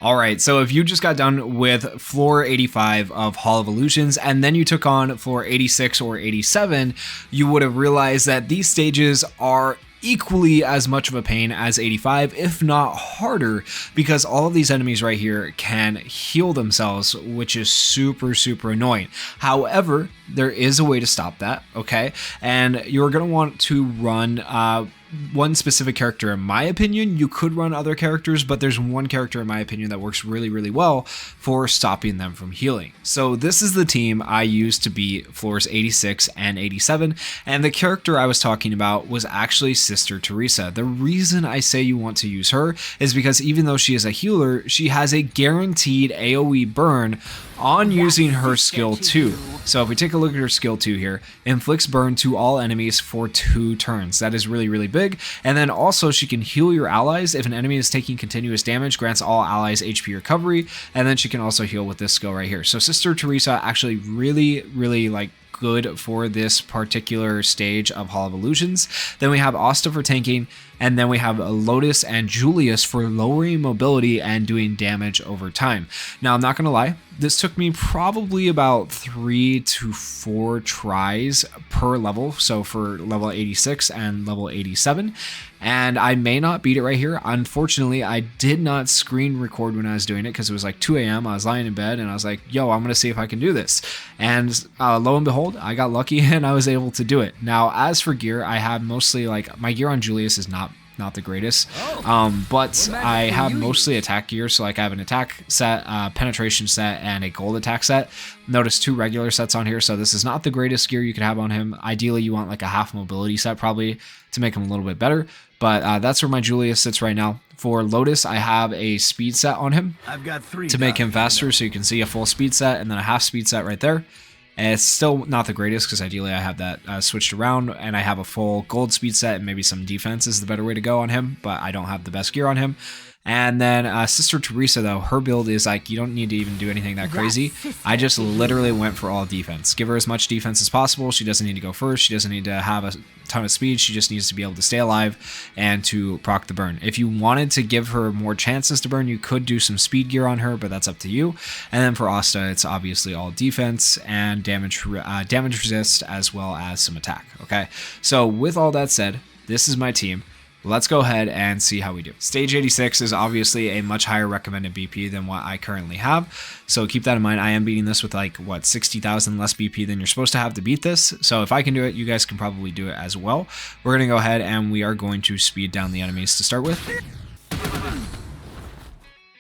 All right, so if you just got done with floor 85 of Hall of Illusions and then you took on floor 86 or 87, you would have realized that these stages are equally as much of a pain as 85, if not harder, because all of these enemies right here can heal themselves, which is super annoying. However, there is a way to stop that, okay? And you're going to want to run one specific character. In my opinion, you could run other characters, but there's one character in my opinion that works really well for stopping them from healing. So this is the team I used to beat floors 86 and 87, and the character I was talking about was actually Sister Teresa. The reason I say you want to use her is because even though she is a healer, she has a guaranteed AoE burn on using her skill 2. So if we take a look at her skill 2 here, inflicts burn to all enemies for 2 turns. That is really big. And then also she can heal your allies if an enemy is taking continuous damage, grants all allies HP recovery, and then she can also heal with this skill right here. So Sister Teresa actually really like good for this particular stage of Hall of Illusions. Then we have Asta for tanking, and then we have Lotus and Julius for lowering mobility and doing damage over time. Now, I'm not gonna lie, this took me probably about 3 to 4 tries per level, so for level 86 and level 87, and I may not beat it right here. Unfortunately, I did not screen record when I was doing it because it was like 2 a.m. I was lying in bed and I was like, yo, I'm gonna see if I can do this. And lo and behold, I got lucky and I was able to do it. Now, as for gear, I have mostly like my gear on Julius is not the greatest, but I have mostly attack gear. So like I have an attack set, penetration set, and a gold attack set. Notice 2 regular sets on here, so this is not the greatest gear you could have on him. Ideally, you want like a half mobility set probably to make him a little bit better, but that's where my Julius sits right now. For Lotus, I have a speed set on him to make him faster, so you can see a full speed set and then a half speed set right there. And it's still not the greatest because ideally I have that switched around, and I have a full gold speed set, and maybe some defense is the better way to go on him, but I don't have the best gear on him. And then Sister Teresa, though, her build is like, you don't need to even do anything that crazy. I just literally went for all defense. Give her as much defense as possible. She doesn't need to go first. She doesn't need to have a ton of speed. She just needs to be able to stay alive and to proc the burn. If you wanted to give her more chances to burn, you could do some speed gear on her, but that's up to you. And then for Asta, it's obviously all defense and damage resist, as well as some attack. Okay, so with all that said, this is my team. Let's go ahead and see how we do. Stage 86 is obviously a much higher recommended BP than what I currently have, so keep that in mind. I am beating this with like, what, 60,000 less BP than you're supposed to have to beat this, so if I can do it, you guys can probably do it as well. We're going to go ahead and we are going to speed down the enemies to start with.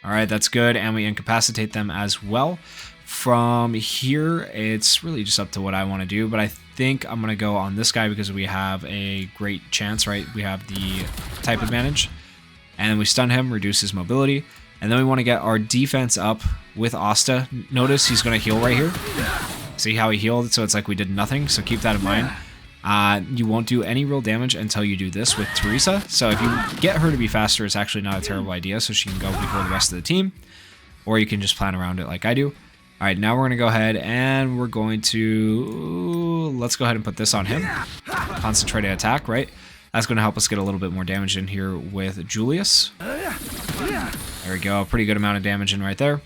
Alright, that's good, and we incapacitate them as well. From here, it's really just up to what I want to do, but I think I'm going to go on this guy because we have a great chance, right? We have the type advantage, and then we stun him, reduce his mobility, and then we want to get our defense up with Asta. Notice he's going to heal right here. See how he healed? So it's like we did nothing, so keep that in mind. You won't do any real damage until you do this with Teresa, so if you get her to be faster, it's actually not a terrible idea, so she can go before the rest of the team, or you can just plan around it like I do. All right, now we're going to go ahead and we're going to, let's go ahead and put this on him. Concentrated attack, right? That's going to help us get a little bit more damage in here with Julius. There we go, pretty good amount of damage in right there.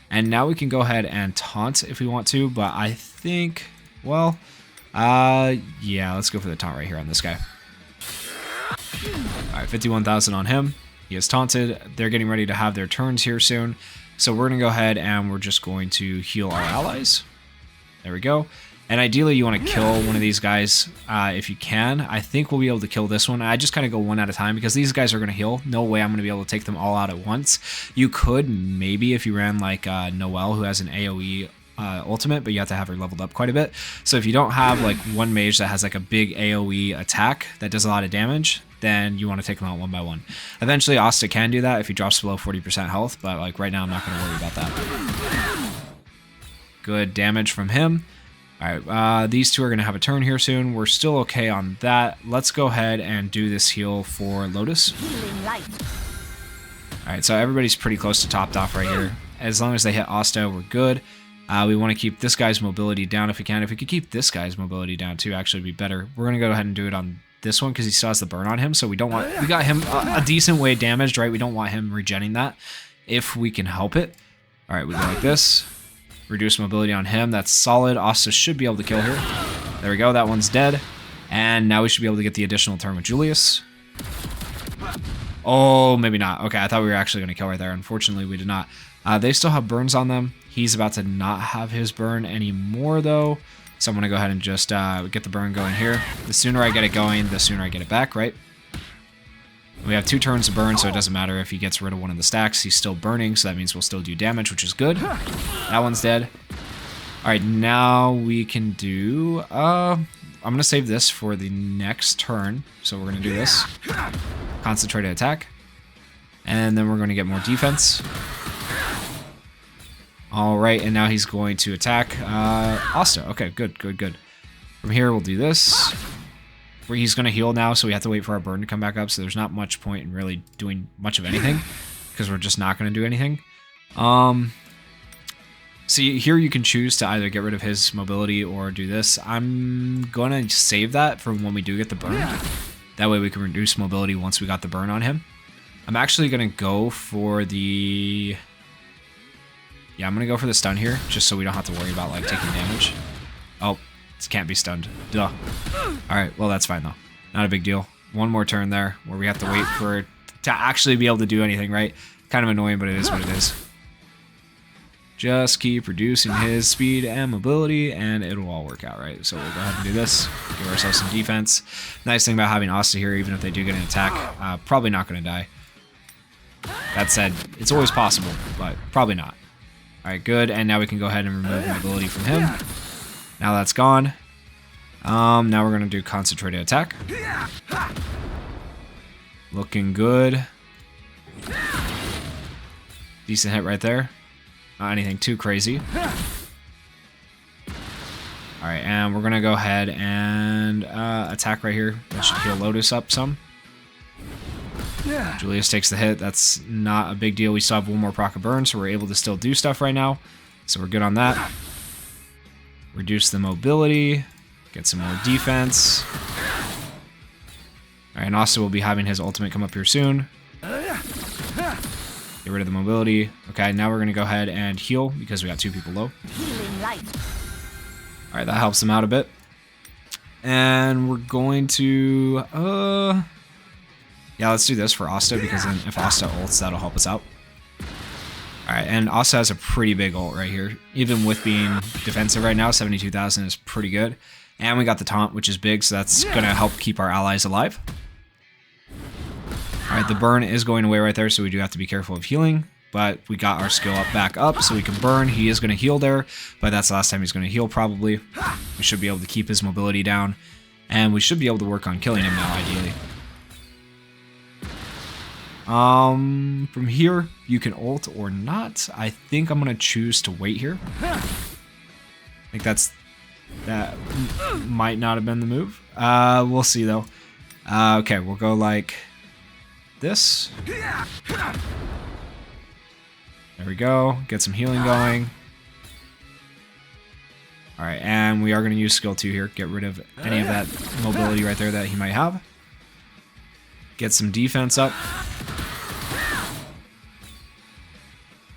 And now we can go ahead and taunt if we want to, but I think, well, yeah, let's go for the taunt right here on this guy. All right, 51,000 on him. He is taunted. They're getting ready to have their turns here soon. So we're going to go ahead and we're just going to heal our allies. There we go. And ideally you want to kill one of these guys if you can. I think we'll be able to kill this one. I just kind of go one at a time because these guys are going to heal. No way I'm going to be able to take them all out at once. You could maybe if you ran like Noelle, who has an AoE ultimate, but you have to have her leveled up quite a bit. So if you don't have like one mage that has like a big AoE attack that does a lot of damage, then you want to take them out one by one. Eventually Asta can do that if he drops below 40% health, but like right now I'm not going to worry about that. Good damage from him. Alright, these two are going to have a turn here soon. We're still okay on that. Let's go ahead and do this heal for Lotus. Alright, so everybody's pretty close to topped off right here. As long as they hit Asta, we're good. We want to keep this guy's mobility down if we can. If we could keep this guy's mobility down too, actually would be better. We're going to go ahead and do it on this one because he still has the burn on him, so we don't want, we got him a decent way damaged, right? We don't want him regenning that if we can help it. All right, we go like this. Reduce mobility on him. That's solid. Asta should be able to kill here. There we go. That one's dead. And now we should be able to get the additional turn with Julius. Oh, maybe not. Okay, I thought we were actually going to kill right there. Unfortunately, we did not. They still have burns on them. He's about to not have his burn anymore, though. So I'm going to go ahead and just get the burn going here. The sooner I get it going, the sooner I get it back, right? We have 2 turns to burn, so it doesn't matter if he gets rid of one of the stacks. He's still burning, so that means we'll still do damage, which is good. That one's dead. All right, now we can do... I'm going to save this for the next turn. So we're going to do this. Concentrated attack. And then we're going to get more defense. All right, and now he's going to attack Asta. Okay, good, good, good. From here, we'll do this. Where he's going to heal now, so we have to wait for our burn to come back up. So there's not much point in really doing much of anything because we're just not going to do anything. See, here you can choose to either get rid of his mobility or do this. I'm going to save that for when we do get the burn. That way we can reduce mobility once we got the burn on him. I'm actually going to go for the... Yeah, I'm going to go for the stun here, just so we don't have to worry about, like, taking damage. Oh, this can't be stunned. Duh. Alright, well, that's fine, though. Not a big deal. One more turn there, where we have to wait for it to actually be able to do anything, right? Kind of annoying, but it is what it is. Just keep reducing his speed and mobility, and it'll all work out, right? So we'll go ahead and do this. Give ourselves some defense. Nice thing about having Asta here, even if they do get an attack, probably not going to die. That said, it's always possible, but probably not. Alright, good, and now we can go ahead and remove mobility from him. Now that's gone. Now we're going to do concentrated attack. Looking good. Decent hit right there. Not anything too crazy. Alright, and we're going to go ahead and attack right here. That should heal Lotus up some. Julius takes the hit. That's not a big deal. We still have one more proc of burn, so we're able to still do stuff right now. So we're good on that. Reduce the mobility. Get some more defense. Alright, and Asta will be having his ultimate come up here soon. Get rid of the mobility. Okay, now we're going to go ahead and heal because we got 2 people low. Alright, that helps them out a bit. And we're going to... Yeah, let's do this for Asta, because then if Asta ults, that'll help us out. Alright, and Asta has a pretty big ult right here. Even with being defensive right now, 72,000 is pretty good. And we got the taunt, which is big, so that's going to help keep our allies alive. Alright, the burn is going away right there, so we do have to be careful of healing. But we got our skill up back up, so we can burn. He is going to heal there, but that's the last time he's going to heal, probably. We should be able to keep his mobility down. And we should be able to work on killing him now, ideally. From here, you can ult or not. I think I'm going to choose to wait here. I think that might not have been the move. We'll see, though. Okay, we'll go like this. There we go. Get some healing going. Alright, and we are going to use skill 2 here. Get rid of any of that mobility right there that he might have. Get some defense up.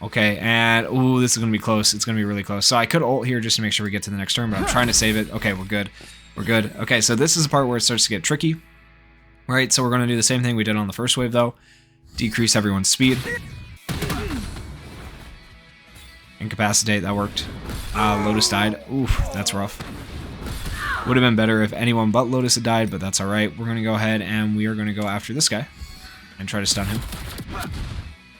Okay, and ooh, this is going to be close. It's going to be really close. So I could ult here just to make sure we get to the next turn, but I'm trying to save it. Okay, we're good. We're good. Okay, so this is the part where it starts to get tricky. Right, so we're going to do the same thing we did on the first wave, though. Decrease everyone's speed. Incapacitate, that worked. Lotus died. Oof, that's rough. Would have been better if anyone but Lotus had died, but that's alright. We're going to go ahead and we are going to go after this guy and try to stun him.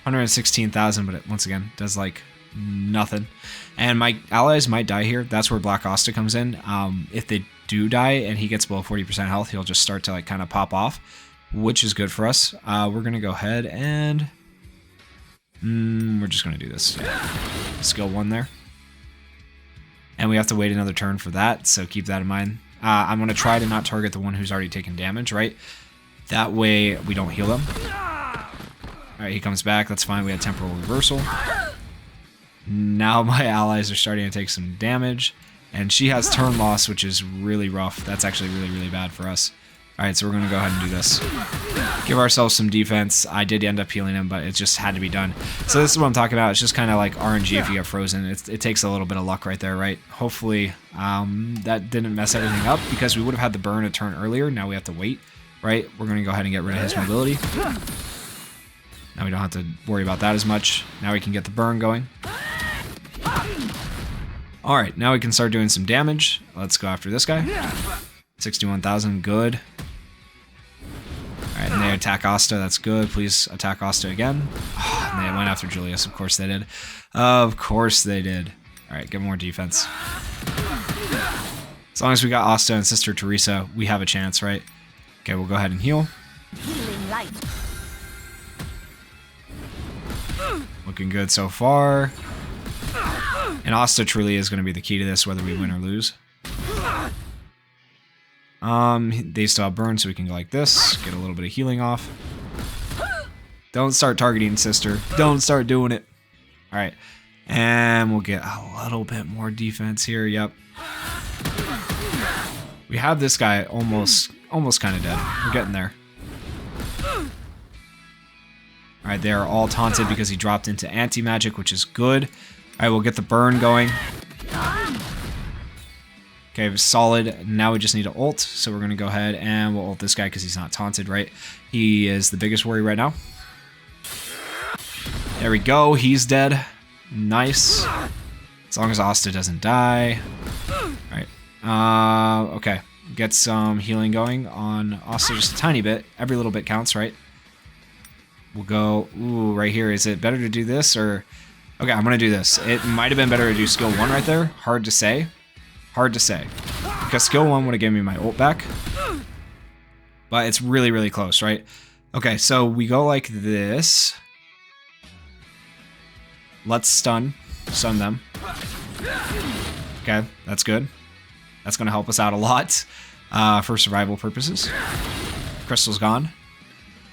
116,000, but it, once again, does like nothing. And my allies might die here. That's where Black Asta comes in. If they do die and he gets below 40% health, he'll just start to like kind of pop off, which is good for us. We're going to go ahead and we're just going to do this. Skill 1 there. And we have to wait another turn for that, so keep that in mind. I'm going to try to not target the one who's already taken damage, right? That way we don't heal them. Alright, he comes back. That's fine. We had temporal reversal. Now my allies are starting to take some damage. And she has turn loss, which is really rough. That's actually really, really bad for us. Alright, so we're going to go ahead and do this. Give ourselves some defense. I did end up healing him, but it just had to be done. So this is what I'm talking about. It's just kind of like RNG if you get frozen. It takes a little bit of luck right there, right? Hopefully that didn't mess everything up because we would have had the burn a turn earlier. Now we have to wait, right? We're going to go ahead and get rid of his mobility. Now we don't have to worry about that as much. Now we can get the burn going. Alright, now we can start doing some damage. Let's go after this guy. 61,000, good. Alright, and they attack Asta, that's good. Please attack Asta again. Oh, and they went after Julius, of course they did. Of course they did. Alright, get more defense. As long as we got Asta and Sister Teresa, we have a chance, right? Okay, we'll go ahead and heal. Looking good so far. And Asta truly is going to be the key to this, whether we win or lose. They still have burn, so we can go like this. Get a little bit of healing off. Don't start targeting Sister. Don't start doing it. Alright. And we'll get a little bit more defense here. Yep. We have this guy almost kind of dead. We're getting there. Alright, they are all taunted because he dropped into anti-magic, which is good. Alright, we'll get the burn going. Okay, solid. Now we just need to ult, so we're going to go ahead and we'll ult this guy because he's not taunted, right? He is the biggest worry right now. There we go, he's dead. Nice. As long as Asta doesn't die. Alright. Okay, get some healing going on Asta just a tiny bit. Every little bit counts, right? We'll go, ooh, right here. Is it better to do this or... Okay, I'm going to do this. It might have been better to do skill 1 right there. Hard to say. Hard to say. Because skill 1 would have given me my ult back. But it's really, really close, right? Okay, so we go like this. Let's stun them. Okay, that's good. That's going to help us out a lot for survival purposes. Crystal's gone.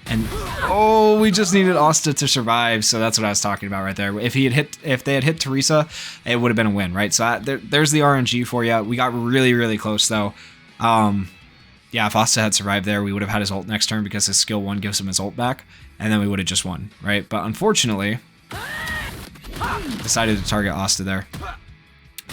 And oh, we just needed Asta to survive, so that's what I was talking about right there. If they had hit Teresa, it would have been a win, right? So there's the RNG for you. We got really, really close though. Yeah, if Asta had survived there, we would have had his ult next turn because his skill 1 gives him his ult back, and then we would have just won, right? But unfortunately, decided to target Asta there.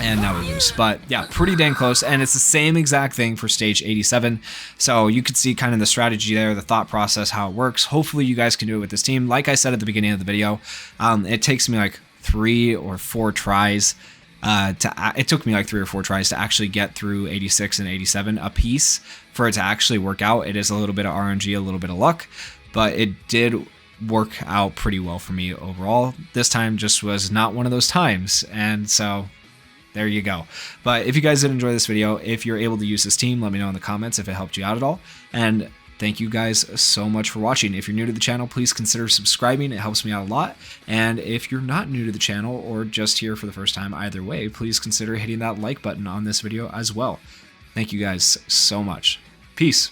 And now we lose. But yeah, pretty dang close. And it's the same exact thing for stage 87. So you could see kind of the strategy there, the thought process, how it works. Hopefully you guys can do it with this team. Like I said at the beginning of the video, it takes me like 3 or 4 tries. It took me like 3 or 4 tries to actually get through 86 and 87 a piece for it to actually work out. It is a little bit of RNG, a little bit of luck, but it did work out pretty well for me overall. This time just was not one of those times. And so... there you go. But if you guys did enjoy this video, if you're able to use this team, let me know in the comments if it helped you out at all. And thank you guys so much for watching. If you're new to the channel, please consider subscribing. It helps me out a lot. And if you're not new to the channel or just here for the first time, either way, please consider hitting that like button on this video as well. Thank you guys so much. Peace.